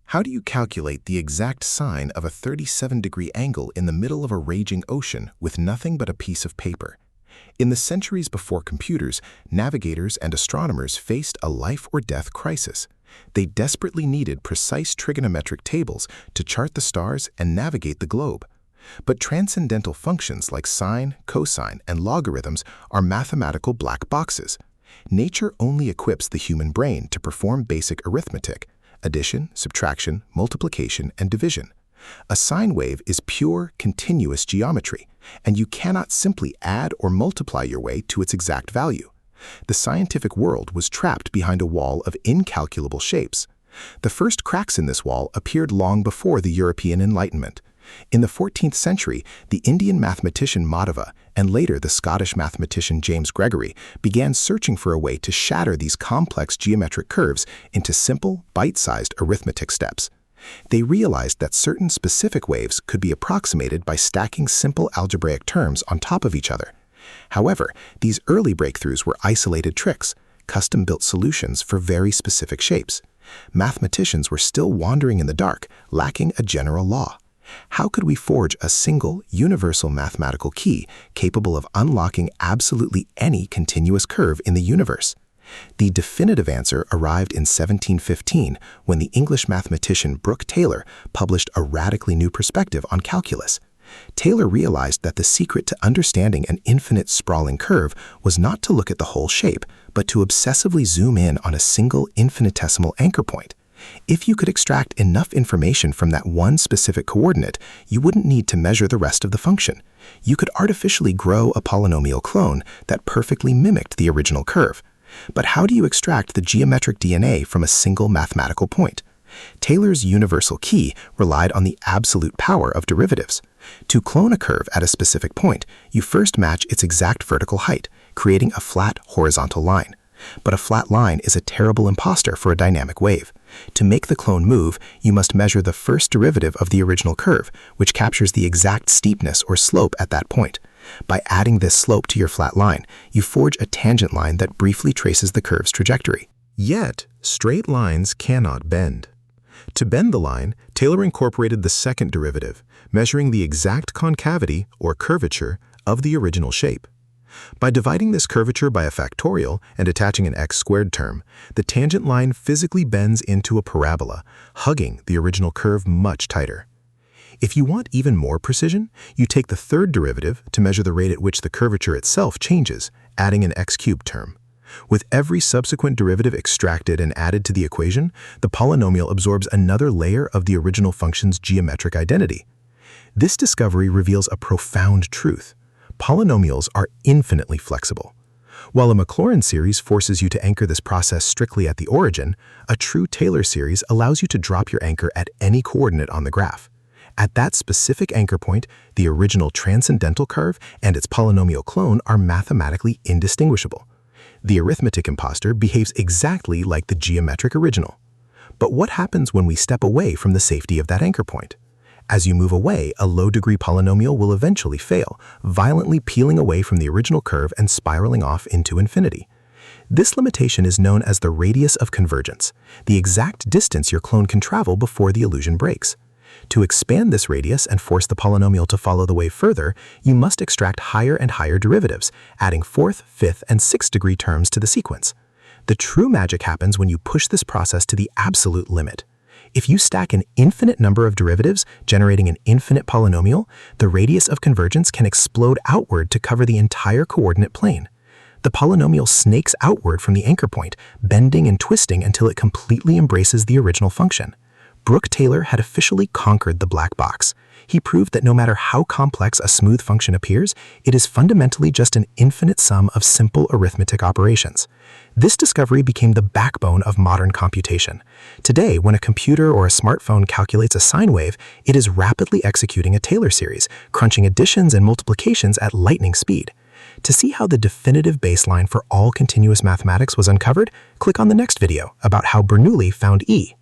How do you calculate the exact sine of a 37-degree angle in the middle of a raging ocean with nothing but a piece of paper? In the centuries before computers, navigators and astronomers faced a life-or-death crisis. They desperately needed precise trigonometric tables to chart the stars and navigate the globe. But transcendental functions like sine, cosine, and logarithms are mathematical black boxes. Nature only equips the human brain to perform basic arithmetic: addition, subtraction, multiplication, and division. A sine wave is pure, continuous geometry, and you cannot simply add or multiply your way to its exact value. The scientific world was trapped behind a wall of incalculable shapes. The first cracks in this wall appeared long before the European Enlightenment. In the 14th century, the Indian mathematician Madhava and later the Scottish mathematician James Gregory began searching for a way to shatter these complex geometric curves into simple, bite-sized arithmetic steps. They realized that certain specific waves could be approximated by stacking simple algebraic terms on top of each other. However, these early breakthroughs were isolated tricks, custom-built solutions for very specific shapes. Mathematicians were still wandering in the dark, lacking a general law. How could we forge a single, universal mathematical key capable of unlocking absolutely any continuous curve in the universe? The definitive answer arrived in 1715 when the English mathematician Brook Taylor published a radically new perspective on calculus. Taylor realized that the secret to understanding an infinite sprawling curve was not to look at the whole shape, but to obsessively zoom in on a single infinitesimal anchor point. If you could extract enough information from that one specific coordinate, you wouldn't need to measure the rest of the function. You could artificially grow a polynomial clone that perfectly mimicked the original curve. But how do you extract the geometric DNA from a single mathematical point? Taylor's universal key relied on the absolute power of derivatives. To clone a curve at a specific point, you first match its exact vertical height, creating a flat horizontal line. But a flat line is a terrible imposter for a dynamic wave. To make the clone move, you must measure the first derivative of the original curve, which captures the exact steepness or slope at that point. By adding this slope to your flat line, you forge a tangent line that briefly traces the curve's trajectory. Yet, straight lines cannot bend. To bend the line, Taylor incorporated the second derivative, measuring the exact concavity, or curvature, of the original shape. By dividing this curvature by a factorial and attaching an x-squared term, the tangent line physically bends into a parabola, hugging the original curve much tighter. If you want even more precision, you take the third derivative to measure the rate at which the curvature itself changes, adding an x-cubed term. With every subsequent derivative extracted and added to the equation, the polynomial absorbs another layer of the original function's geometric identity. This discovery reveals a profound truth. Polynomials are infinitely flexible. While a Maclaurin series forces you to anchor this process strictly at the origin, a true Taylor series allows you to drop your anchor at any coordinate on the graph. At that specific anchor point, the original transcendental curve and its polynomial clone are mathematically indistinguishable. The arithmetic imposter behaves exactly like the geometric original. But what happens when we step away from the safety of that anchor point? As you move away, a low-degree polynomial will eventually fail, violently peeling away from the original curve and spiraling off into infinity. This limitation is known as the radius of convergence, the exact distance your clone can travel before the illusion breaks. To expand this radius and force the polynomial to follow the wave further, you must extract higher and higher derivatives, adding 4th, 5th, and 6th degree terms to the sequence. The true magic happens when you push this process to the absolute limit. If you stack an infinite number of derivatives, generating an infinite polynomial, the radius of convergence can explode outward to cover the entire coordinate plane. The polynomial snakes outward from the anchor point, bending and twisting until it completely embraces the original function. Brook Taylor had officially conquered the black box. He proved that no matter how complex a smooth function appears, it is fundamentally just an infinite sum of simple arithmetic operations. This discovery became the backbone of modern computation. Today, when a computer or a smartphone calculates a sine wave, it is rapidly executing a Taylor series, crunching additions and multiplications at lightning speed. To see how the definitive baseline for all continuous mathematics was uncovered, click on the next video about how Bernoulli found E.